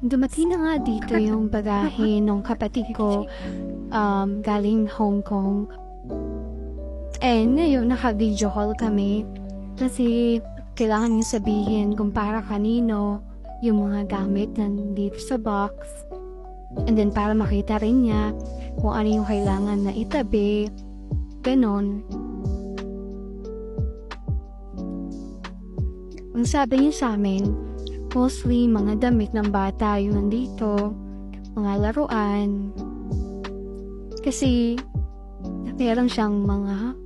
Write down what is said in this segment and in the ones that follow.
Dumating na nga dito yung bagahe ng kapatid ko galing Hong Kong. And ngayon naka-video call kami kasi kailangan niya sabihin kung para kanino yung mga gamit nandito sa box. And then para makita rin niya kung ano yung kailangan na itabi. Ganon. Ang sabi niya sa amin, mostly mga damit ng bata yung nandito, mga laruan. Kasi meron siyang mga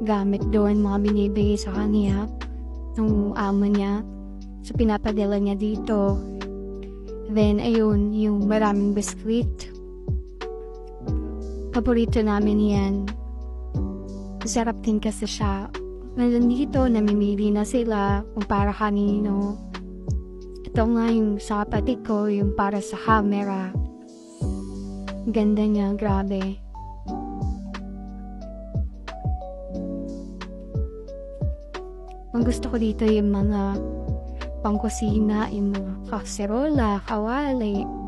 gamit doon, mga binibigay sa kanya ng amo niya. So pinapadala niya dito. Then ayun, yung maraming biskuit. Paborito namin yan. Sarap din kasi siya. Nandito, namimili na sila kung para kanino. Ito nga yung sa kapatid ko, yung para sa camera. Ganda niya, grabe. Ang gusto ko dito yung mga pangkusina, yung mga kaserola, kawali.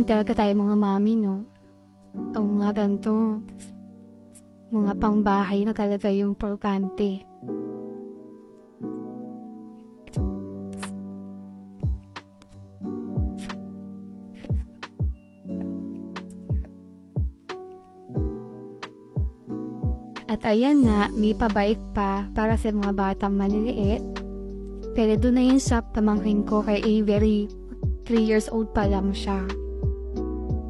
Talaga tayo mga mami, no? Ang mga ganito, mga pangbahay na talaga yung importante. At ayan na, may pabike pa para sa mga batang maliliit. Pero doon na yun sa pamangkin ko kay Avery, 3 years old pa lang siya.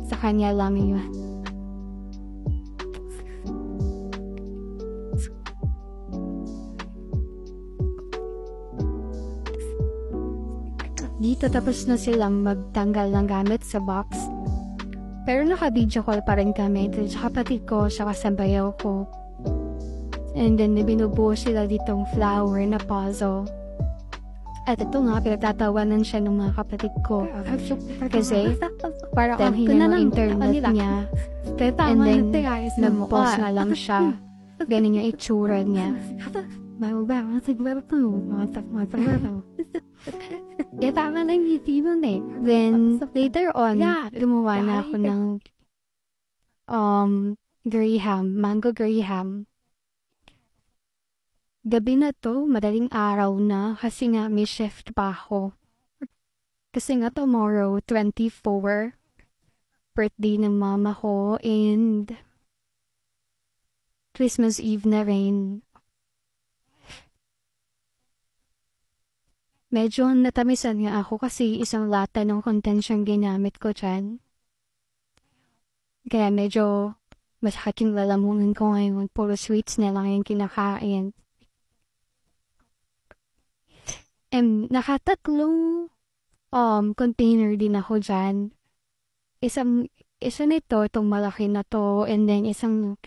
Sa kanya lang yun. Dito tapos na silang magtanggal ng gamit sa box. Pero naka-video call pa rin kami sa kapatid ko, sa kasabayaw ko. And then binubuo sila ditong flower na puzzle. At ito nga, pinagtatawanan siya ng mga kapatid ko. Kasi, parang ang hina ng internet niya. And then, nag-pause na lang siya. Ganun yung itsura niya. Then, later on, gumawa na ako ng Graham, mango Graham. Gabi na to, madaling araw na kasi nga may shift pa ako. Kasi nga tomorrow, 24, birthday ng mama ko and Christmas Eve na rin. Medyo natamisan nga ako kasi isang lata ng contents yung ginamit ko dyan. Kaya medyo masakit yung lalamunan ko ngayon. Puro sweets na lang yung kinakain. Nakatatlong container din ako dyan. Isa nito, itong malaki na to, and then isang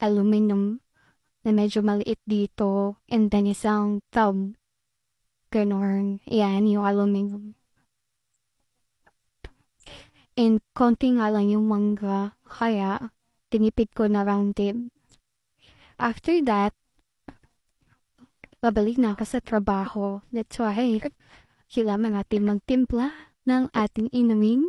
aluminum na medyo maliit dito, and then isang tub. Ganon. Yan, yung aluminum. And konti nga lang yung mangga, kaya tinipid ko na round tip. After that, babalik na ako sa trabaho. That's why, kailangan natin magtimpla ng ating inumin.